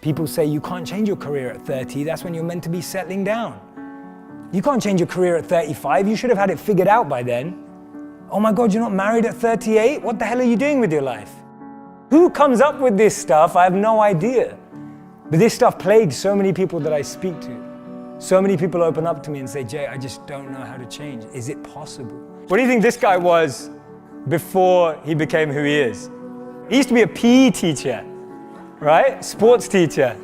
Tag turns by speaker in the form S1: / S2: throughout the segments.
S1: People say you can't change your career at 30, that's when you're meant to be settling down. You can't change your career at 35, you should have had it figured out by then. Oh my God, you're not married at 38? What the hell are you doing with your life? Who comes up with this stuff? I have no idea. But this stuff plagues so many people that I speak to. So many people open up to me and say, Jay, I just don't know how to change. Is it possible? What do you think this guy was before he became who he is? He used to be a PE teacher, right? Sports teacher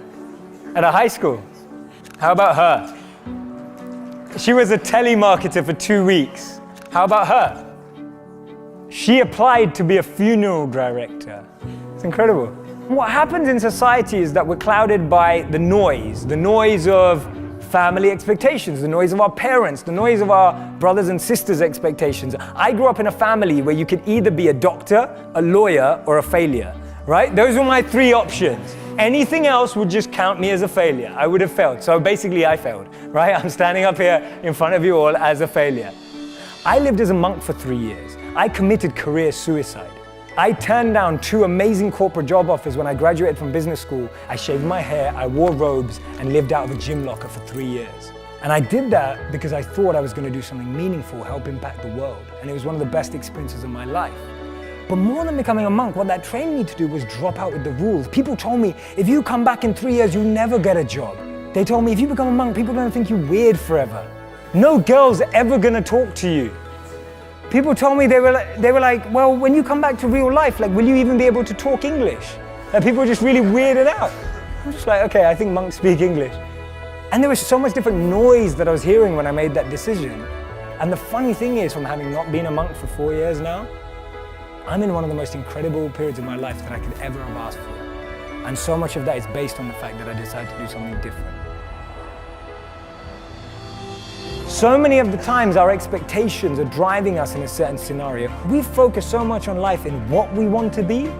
S1: at a high school. How about her? She was a telemarketer for 2 weeks. How about her? She applied to be a funeral director. It's incredible. What happens in society is that we're clouded by the noise of family expectations, the noise of our parents, the noise of our brothers and sisters' expectations. I grew up in a family where you could either be a doctor, a lawyer, or a failure, right? Those were my 3 options. Anything else would just count me as a failure. I would have failed. So basically I failed, right? I'm standing up here in front of you all as a failure. I lived as a monk for 3 years. I committed career suicide. I turned down 2 amazing corporate job offers when I graduated from business school. I shaved my hair, I wore robes, and lived out of a gym locker for 3 years. And I did that because I thought I was going to do something meaningful, help impact the world. And it was one of the best experiences of my life. But more than becoming a monk, what that trained me to do was drop out with the rules. People told me, if you come back in 3 years, you'll never get a job. They told me, if you become a monk, people are going to think you're weird forever. No girl's ever going to talk to you. People told me, they were like, well, when you come back to real life, like, will you even be able to talk English? Like, people were just really weirded out. I'm just like, okay, I think monks speak English. And there was so much different noise that I was hearing when I made that decision. And the funny thing is, from having not been a monk for 4 years now, I'm in one of the most incredible periods of my life that I could ever have asked for. And so much of that is based on the fact that I decided to do something different. So many of the times our expectations are driving us in a certain scenario. We focus so much on life in what we want to be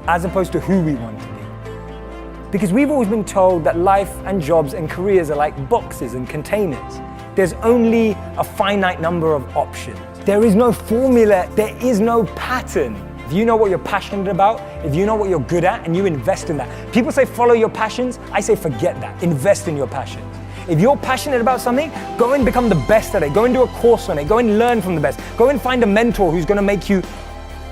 S1: as opposed to who we want to be. Because we've always been told that life and jobs and careers are like boxes and containers. There's only a finite number of options. There is no formula, there is no pattern. If you know what you're passionate about, if you know what you're good at, and you invest in that. People say follow your passions, I say forget that, invest in your passions. If you're passionate about something, go and become the best at it. Go and do a course on it. Go and learn from the best. Go and find a mentor who's going to make you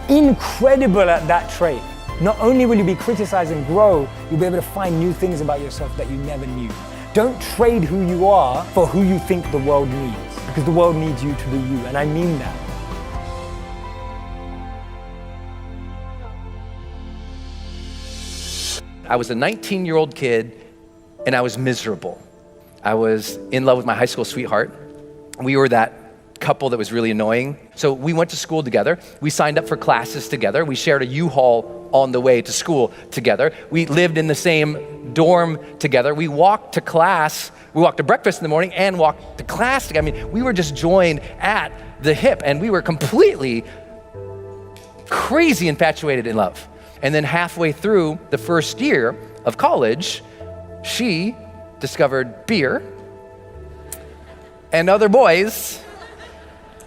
S1: incredible at that trait. Not only will you be criticized and grow, you'll be able to find new things about yourself that you never knew. Don't trade who you are for who you think the world needs, because the world needs you to be you, and I mean that.
S2: I was a 19-year-old kid, and I was miserable. I was in love with my high school sweetheart. We were that couple that was really annoying. So we went to school together. We signed up for classes together. We shared a U-Haul on the way to school together. We lived in the same dorm together. We walked to class. We walked to breakfast in the morning and walked to class together. I mean, we were just joined at the hip, and we were completely crazy infatuated in love. And then halfway through the first year of college, she discovered beer and other boys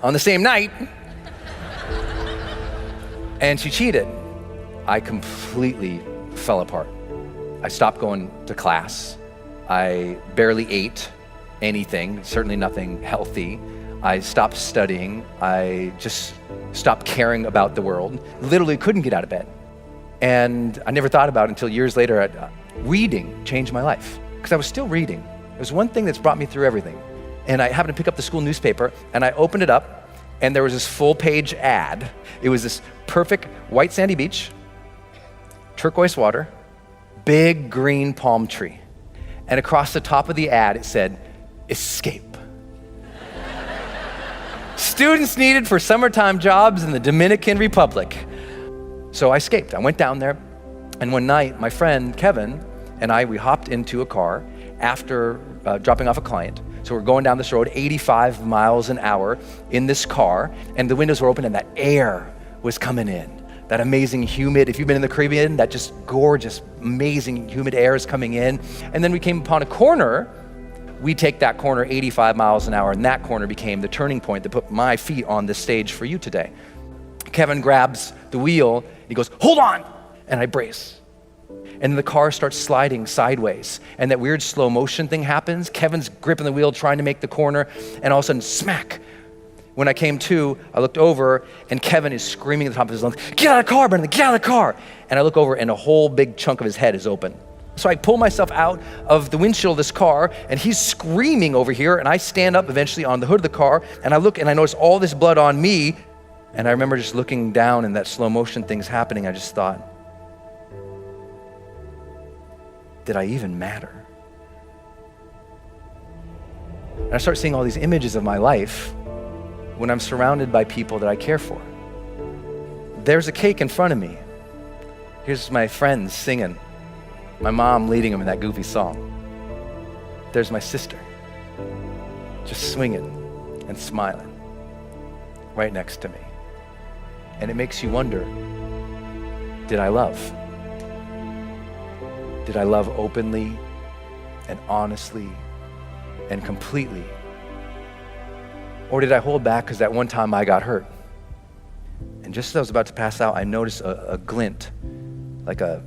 S2: on the same night, and she cheated. I completely fell apart. I stopped going to class. I barely ate anything, certainly nothing healthy. I stopped studying. I just stopped caring about the world. Literally couldn't get out of bed. And I never thought about it until years later. Reading changed my life, because I was still reading. It was one thing that's brought me through everything. And I happened to pick up the school newspaper, and I opened it up, and there was this full-page ad. It was this perfect white sandy beach, turquoise water, big green palm tree. And across the top of the ad, it said, escape. Students needed for summertime jobs in the Dominican Republic. So I escaped. I went down there, and one night, my friend Kevin and I, we hopped into a car after dropping off a client. So we're going down this road, 85 miles an hour in this car, and the windows were open and that air was coming in. That amazing humid, if you've been in the Caribbean, that just gorgeous, amazing humid air is coming in. And then we came upon a corner. We take that corner 85 miles an hour, and that corner became the turning point that put my feet on this stage for you today. Kevin grabs the wheel, he goes, hold on, and I brace. And the car starts sliding sideways. And that weird slow motion thing happens. Kevin's gripping the wheel, trying to make the corner, and all of a sudden, smack. When I came to, I looked over, and Kevin is screaming at the top of his lungs, "Get out of the car, Brendan, get out of the car!" And I look over, and a whole big chunk of his head is open. So I pull myself out of the windshield of this car, and he's screaming over here, and I stand up eventually on the hood of the car, and I look, and I notice all this blood on me, and I remember just looking down, and that slow motion thing's happening. I just thought, did I even matter? And I start seeing all these images of my life when I'm surrounded by people that I care for. There's a cake in front of me. Here's my friends singing. My mom leading them in that goofy song. There's my sister, just swinging and smiling right next to me. And it makes you wonder, did I love? Did I love openly and honestly and completely? Or did I hold back because that one time I got hurt? And just as I was about to pass out, I noticed a glint, like a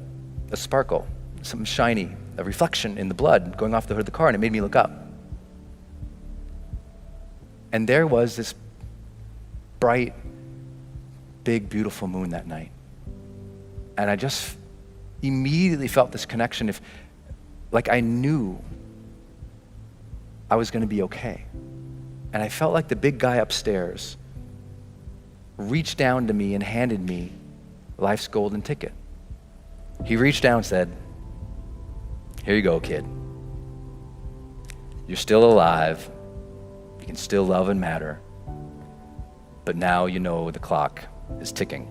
S2: sparkle, something shiny, a reflection in the blood going off the hood of the car, and it made me look up. And there was this bright, big, beautiful moon that night. And I just immediately felt this connection, like I knew I was gonna be okay. And I felt like the big guy upstairs reached down to me and handed me life's golden ticket. He reached down and said, "Here you go, kid. You're still alive. You can still love and matter. But now you know the clock is ticking."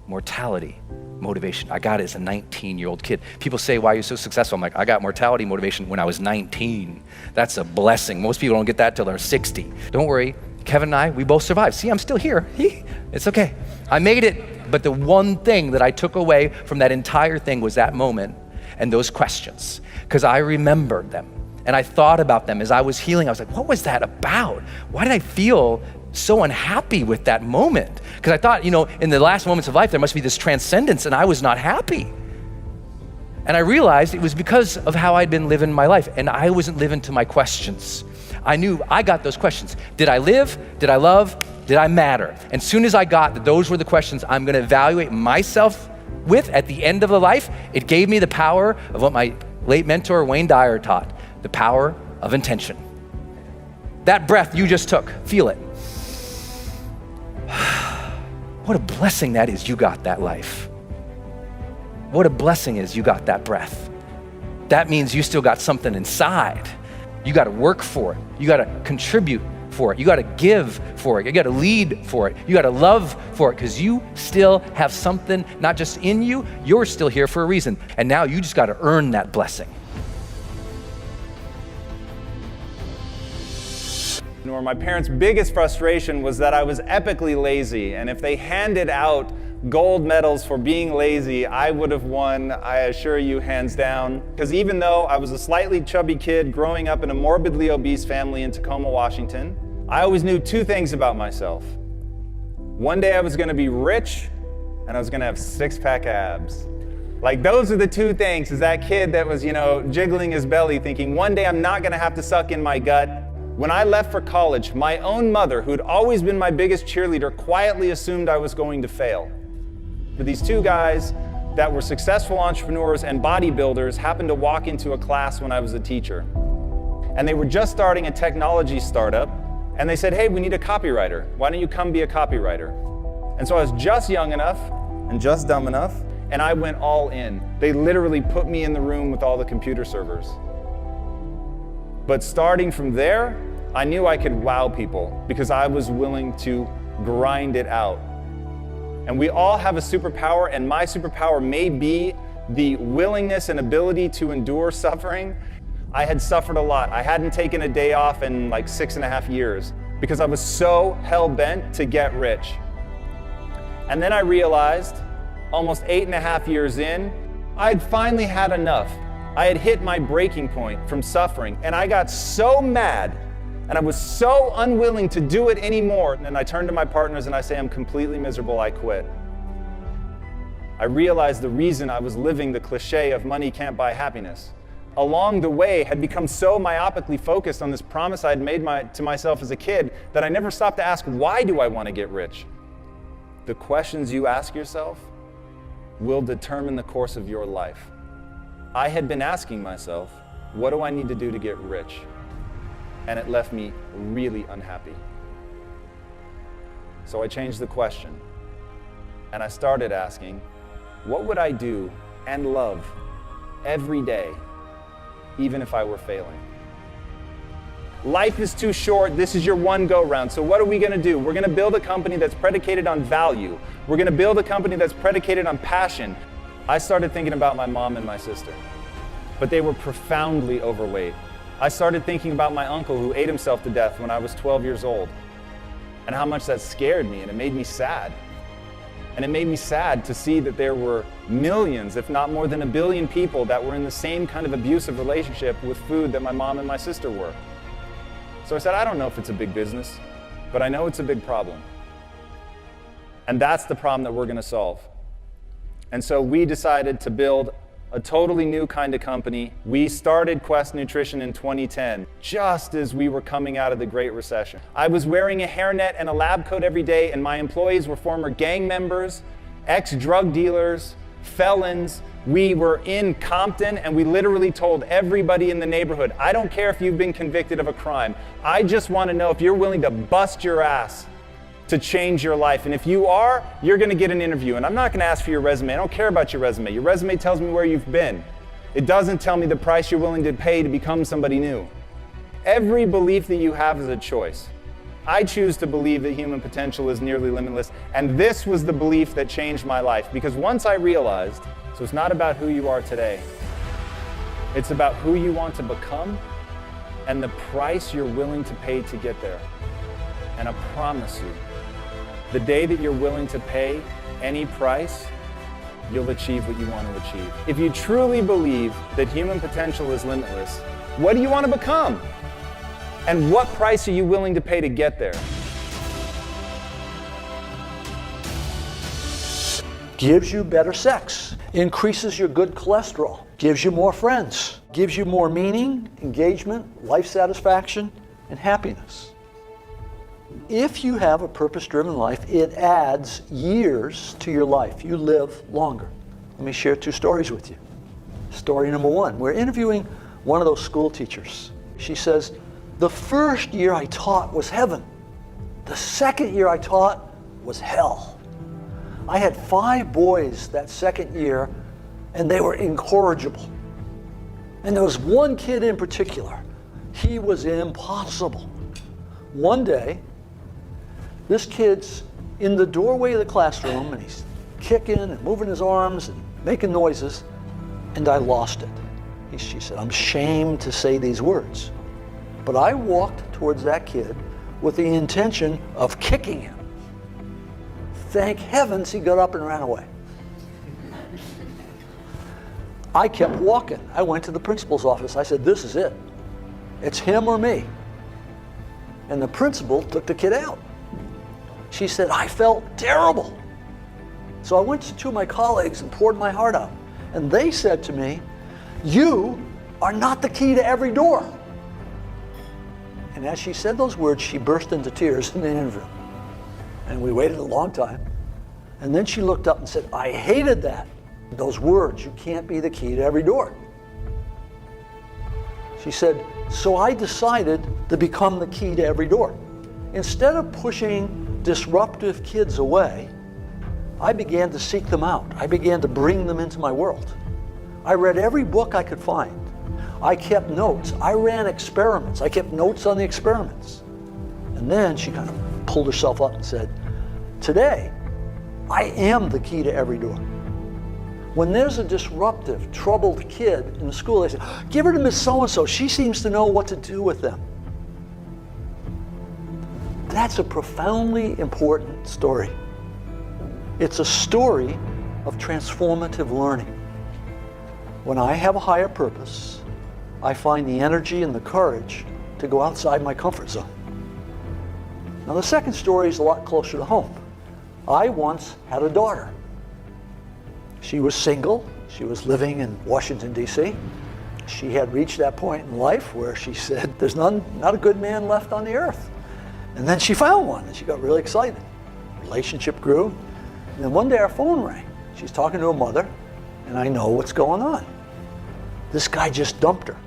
S2: Mortality, motivation. I got it as a 19-year-old kid. People say, "Why are you so successful?" I'm like, I got mortality motivation when I was 19. That's a blessing. Most people don't get that till they're 60. Don't worry, Kevin and I, we both survived. See, I'm still here. It's okay. I made it. But the one thing that I took away from that entire thing was that moment and those questions, because I remembered them and I thought about them as I was healing. I was like, what was that about? Why did I feel so unhappy with that moment? Because I thought, in the last moments of life, there must be this transcendence, and I was not happy. And I realized it was because of how I'd been living my life, and I wasn't living to my questions. I knew I got those questions. Did I live? Did I love? Did I matter? And soon as I got that those were the questions I'm gonna evaluate myself with at the end of the life, it gave me the power of what my late mentor, Wayne Dyer, taught, the power of intention. That breath you just took, feel it. What a blessing that is you got that life. What a blessing is you got that breath. That means you still got something inside. You gotta work for it. You gotta contribute for it. You gotta give for it. You gotta lead for it. You gotta love for it, because you still have something not just in you, you're still here for a reason. And now you just gotta earn that blessing.
S3: My parents' biggest frustration was that I was epically lazy, and if they handed out gold medals for being lazy, I would have won, I assure you, hands down. Because even though I was a slightly chubby kid growing up in a morbidly obese family in Tacoma, Washington, I always knew two things about myself. One day I was gonna be rich, and I was gonna have six-pack abs. Like, those are the two things, is that kid that was, jiggling his belly thinking, one day I'm not gonna have to suck in my gut. When I left for college, my own mother, who had always been my biggest cheerleader, quietly assumed I was going to fail. But these two guys that were successful entrepreneurs and bodybuilders happened to walk into a class when I was a teacher. And they were just starting a technology startup, and they said, "Hey, we need a copywriter. Why don't you come be a copywriter?" And so I was just young enough and just dumb enough, and I went all in. They literally put me in the room with all the computer servers. But starting from there, I knew I could wow people because I was willing to grind it out. And we all have a superpower, and my superpower may be the willingness and ability to endure suffering. I had suffered a lot. I hadn't taken a day off in like 6.5 years because I was so hell-bent to get rich. And then I realized, almost 8.5 years in, I'd finally had enough. I had hit my breaking point from suffering, and I got so mad, and I was so unwilling to do it anymore. And I turned to my partners and I say, "I'm completely miserable, I quit." I realized the reason I was living the cliche of money can't buy happiness, along the way, had become so myopically focused on this promise I had made to myself as a kid that I never stopped to ask, why do I want to get rich? The questions you ask yourself will determine the course of your life. I had been asking myself, what do I need to do to get rich? And it left me really unhappy. So I changed the question, and I started asking, what would I do and love every day, even if I were failing? Life is too short. This is your one go-round. So what are we going to do? We're going to build a company that's predicated on value. We're going to build a company that's predicated on passion. I started thinking about my mom and my sister, but they were profoundly overweight. I started thinking about my uncle who ate himself to death when I was 12 years old, and how much that scared me, and it made me sad. And it made me sad to see that there were millions, if not more than 1 billion people that were in the same kind of abusive relationship with food that my mom and my sister were. So I said, I don't know if it's a big business, but I know it's a big problem. And that's the problem that we're going to solve. And so we decided to build a totally new kind of company. We started Quest Nutrition in 2010, just as we were coming out of the Great Recession. I was wearing a hairnet and a lab coat every day, and my employees were former gang members, ex-drug dealers, felons. We were in Compton, and we literally told everybody in the neighborhood, I don't care if you've been convicted of a crime. I just want to know if you're willing to bust your ass to change your life. And if you are, you're going to get an interview. And I'm not going to ask for your resume. I don't care about your resume. Your resume tells me where you've been. It doesn't tell me the price you're willing to pay to become somebody new. Every belief that you have is a choice. I choose to believe that human potential is nearly limitless. And this was the belief that changed my life. Because once I realized, so it's not about who you are today. It's about who you want to become and the price you're willing to pay to get there. And I promise you, the day that you're willing to pay any price, you'll achieve what you want to achieve. If you truly believe that human potential is limitless, what do you want to become? And what price are you willing to pay to get there?
S4: Gives you better sex, increases your good cholesterol, gives you more friends, gives you more meaning, engagement, life satisfaction, and happiness. If you have a purpose-driven life, it adds years to your life. You live longer. Let me share 2 stories with you. Story number 1, we're interviewing one of those school teachers. She says, the first year I taught was heaven. The second year I taught was hell. I had 5 boys that second year, and they were incorrigible. And there was one kid in particular. He was impossible. One day, this kid's in the doorway of the classroom, and he's kicking and moving his arms and making noises, and I lost it. She said, I'm ashamed to say these words. But I walked towards that kid with the intention of kicking him. Thank heavens he got up and ran away. I kept walking. I went to the principal's office. I said, this is it. It's him or me. And the principal took the kid out. She said, I felt terrible. So I went to 2 of my colleagues and poured my heart out. And they said to me, you are not the key to every door. And as she said those words, she burst into tears in the interview. And we waited a long time. And then she looked up and said, I hated that. Those words, you can't be the key to every door. She said, so I decided to become the key to every door. Instead of pushing disruptive kids away, I began to seek them out. I began to bring them into my world. I read every book I could find. I kept notes. I ran experiments. I kept notes on the experiments. And then she kind of pulled herself up and said, today, I am the key to every door. When there's a disruptive, troubled kid in the school, they say, give her to Miss So-and-so. She seems to know what to do with them. That's a profoundly important story. It's a story of transformative learning. When I have a higher purpose, I find the energy and the courage to go outside my comfort zone. Now, the second story is a lot closer to home. I once had a daughter. She was single. She was living in Washington, D.C. She had reached that point in life where she said, there's not a good man left on the earth. And then she found one, and she got really excited. Relationship grew. And then one day our phone rang. She's talking to her mother, and I know what's going on. This guy just dumped her.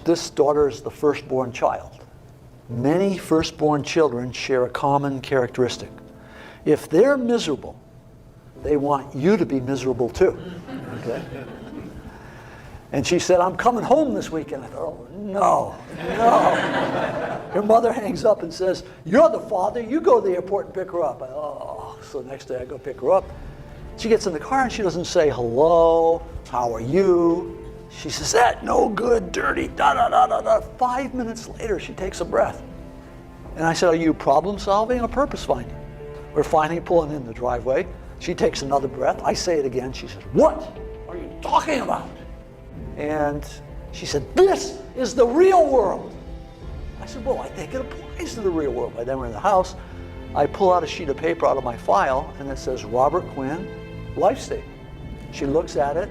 S4: This daughter is the firstborn child. Many firstborn children share a common characteristic. If they're miserable, they want you to be miserable too. Okay? And she said, I'm coming home this weekend. I thought, oh, no. Her mother hangs up and says, you're the father, you go to the airport and pick her up. So the next day I go pick her up. She gets in the car and she doesn't say, hello, how are you? She says, that no good, dirty, da-da-da-da-da. 5 minutes later, she takes a breath. And I said, are you problem solving or purpose finding? We're finally pulling in the driveway. She takes another breath. I say it again. She says, what are you talking about? And she said, this is the real world. I said, well, I think it applies to the real world. By then we're in the house. I pull out a sheet of paper out of my file, and it says, Robert Quinn, life statement. She looks at it,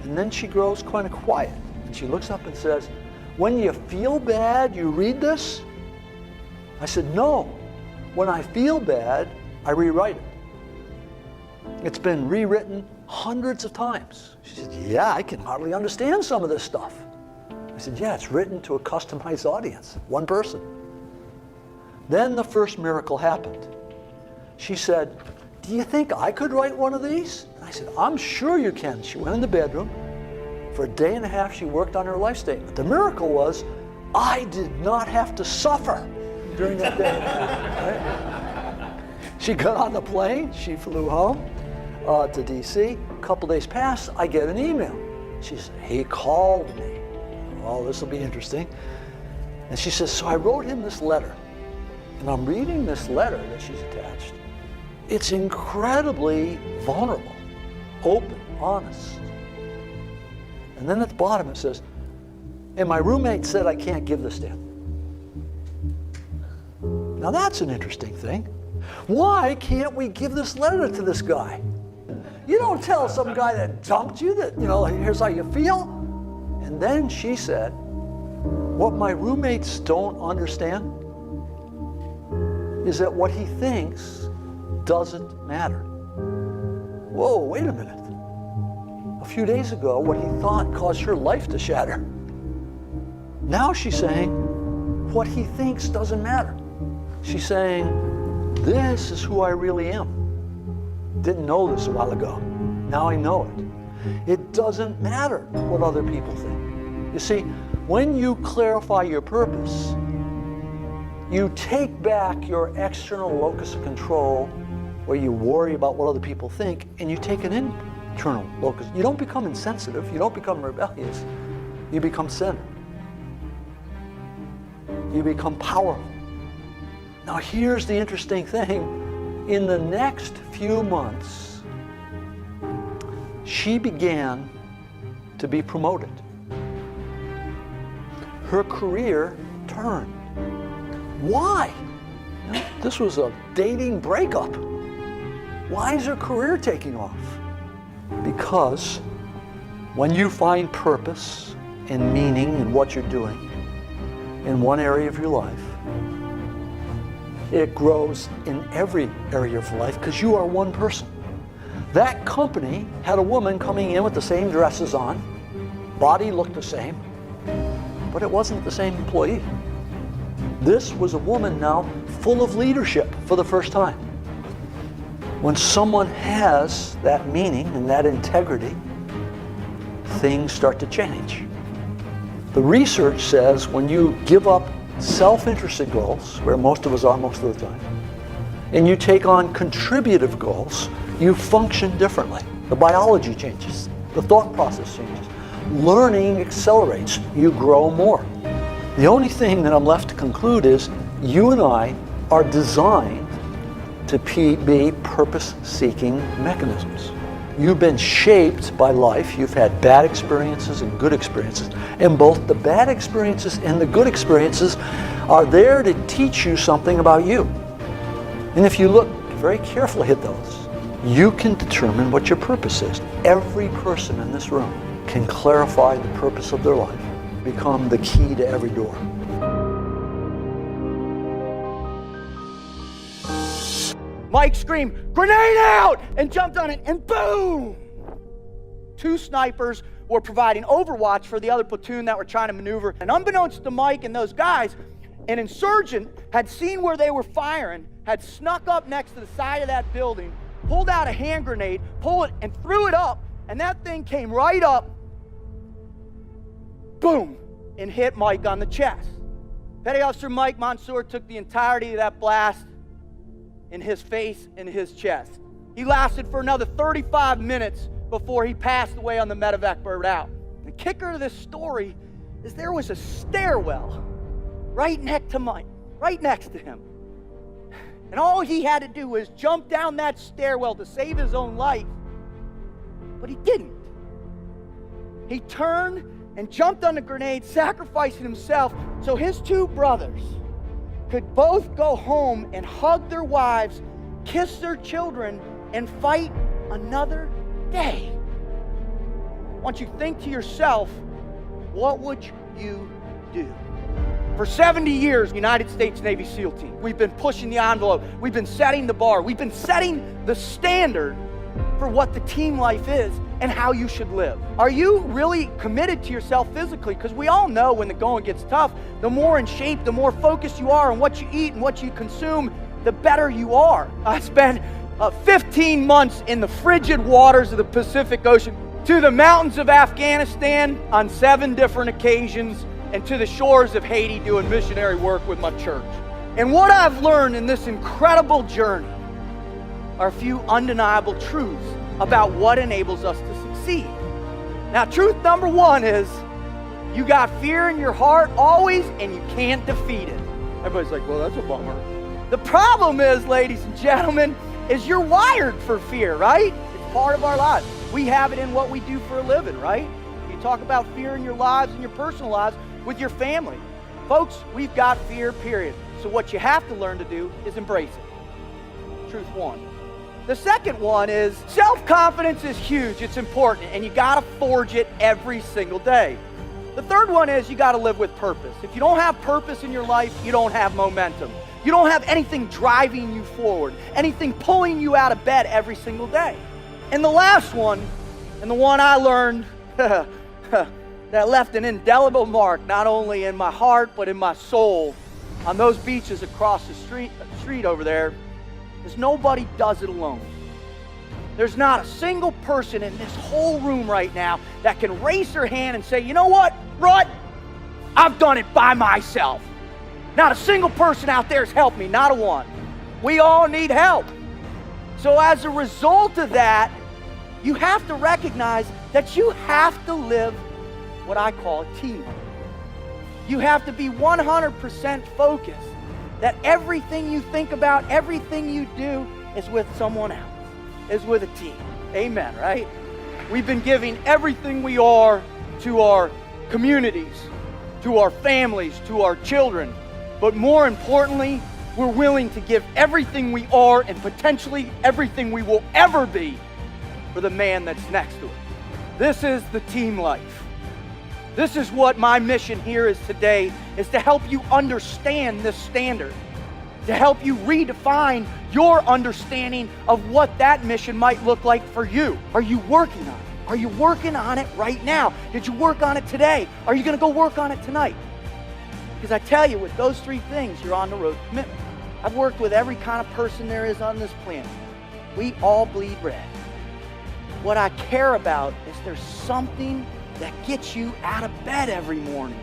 S4: and then she grows kind of quiet. And she looks up and says, when you feel bad, you read this? I said, no. When I feel bad, I rewrite it. It's been rewritten hundreds of times. She said, yeah, I can hardly understand some of this stuff. I said, yeah, it's written to a customized audience, one person. Then the first miracle happened. She said, do you think I could write one of these? And I said, I'm sure you can. She went in the bedroom. For a day and a half, she worked on her life statement. The miracle was, I did not have to suffer during that day. Right? She got on the plane. She flew home to D.C. A couple days passed. I get an email. She said, he called me. Oh, this will be interesting. And she says, so I wrote him this letter. And I'm reading this letter that she's attached. It's incredibly vulnerable, open, honest. And then at the bottom it says, and my roommate said I can't give this to him. Now that's an interesting thing. Why can't we give this letter to this guy? You don't tell some guy that dumped you that, here's how you feel. And then she said, what my roommates don't understand is that what he thinks doesn't matter. Whoa, wait a minute. A few days ago, what he thought caused her life to shatter. Now she's saying, what he thinks doesn't matter. She's saying, this is who I really am. Didn't know this a while ago. Now I know it. It doesn't matter what other people think. You see, when you clarify your purpose, you take back your external locus of control where you worry about what other people think, and you take an internal locus. You don't become insensitive, you don't become rebellious, you become centered. You become powerful. Now here's the interesting thing. In the next few months, she began to be promoted. Her career turned. Why? This was a dating breakup. Why is her career taking off? Because when you find purpose and meaning in what you're doing in one area of your life, it grows in every area of life because you are one person. That company had a woman coming in with the same dresses on, body looked the same, but it wasn't the same employee. This was a woman now full of leadership for the first time. When someone has that meaning and that integrity, things start to change. The research says when you give up self-interested goals, where most of us are most of the time, and you take on contributive goals, you function differently. The biology changes, the thought process changes. Learning accelerates, you grow more. The only thing that I'm left to conclude is you and I are designed to be purpose-seeking mechanisms. You've been shaped by life. You've had bad experiences and good experiences. And both the bad experiences and the good experiences are there to teach you something about you. And if you look very carefully at those, You can determine what your purpose is. Every person in this room can clarify the purpose of their life, become the key to every door.
S5: Mike screamed, "Grenade out!" and jumped on it, and boom! 2 snipers were providing overwatch for the other platoon that were trying to maneuver. And unbeknownst to Mike and those guys, an insurgent had seen where they were firing, had snuck up next to the side of that building, pulled out a hand grenade, pulled it, and threw it up, and that thing came right up, boom, and hit Mike on the chest. Petty Officer Mike Mansour took the entirety of that blast in his face and his chest. He lasted for another 35 minutes before he passed away on the medevac bird out. The kicker to this story is there was a stairwell right next to Mike, right next to him. And all he had to do was jump down that stairwell to save his own life, but he didn't. He turned and jumped on the grenade, sacrificing himself so his 2 brothers could both go home and hug their wives, kiss their children, and fight another day. I want you to think to yourself, what would you do? For 70 years, United States Navy SEAL team, we've been pushing the envelope. We've been setting the bar. We've been setting the standard for what the team life is and how you should live. Are you really committed to yourself physically? Because we all know when the going gets tough, the more in shape, the more focused you are on what you eat and what you consume, the better you are. I spent 15 months in the frigid waters of the Pacific Ocean, to the mountains of Afghanistan on 7 different occasions, and to the shores of Haiti doing missionary work with my church. And what I've learned in this incredible journey are a few undeniable truths about what enables us to succeed. Now, truth number 1 is you got fear in your heart always, and you can't defeat it. Everybody's like, well, that's a bummer. The problem is, ladies and gentlemen, is you're wired for fear, right? It's part of our lives. We have it in what we do for a living, right? You talk about fear in your lives and your personal lives with your family. Folks, we've got fear, period. So what you have to learn to do is embrace it. Truth 1. The second one is self-confidence is huge. It's important, and you gotta forge it every single day. The third one is you gotta live with purpose. If you don't have purpose in your life, you don't have momentum. You don't have anything driving you forward, anything pulling you out of bed every single day. And the last one, and the one I learned that left an indelible mark, not only in my heart, but in my soul, on those beaches across the street over there, is nobody does it alone. There's not a single person in this whole room right now that can raise their hand and say, you know what, Rod, I've done it by myself. Not a single person out there has helped me, not a one. We all need help. So as a result of that, you have to recognize that you have to live what I call a team. You have to be 100% focused that everything you think about, everything you do is with someone else, is with a team. Amen, right? We've been giving everything we are to our communities, to our families, to our children. But more importantly, we're willing to give everything we are and potentially everything we will ever be for the man that's next to it. This is the team life. This is what my mission here is today, is to help you understand this standard, to help you redefine your understanding of what that mission might look like for you. Are you working on it? Are you working on it right now? Did you work on it today? Are you going to go work on it tonight? Because I tell you, with those 3 things, you're on the road to commitment. I've worked with every kind of person there is on this planet. We all bleed red. What I care about is there's something that gets you out of bed every morning.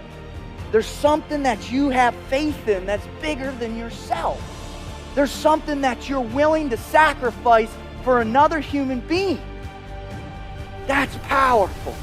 S5: There's something that you have faith in that's bigger than yourself. There's something that you're willing to sacrifice for another human being. That's powerful.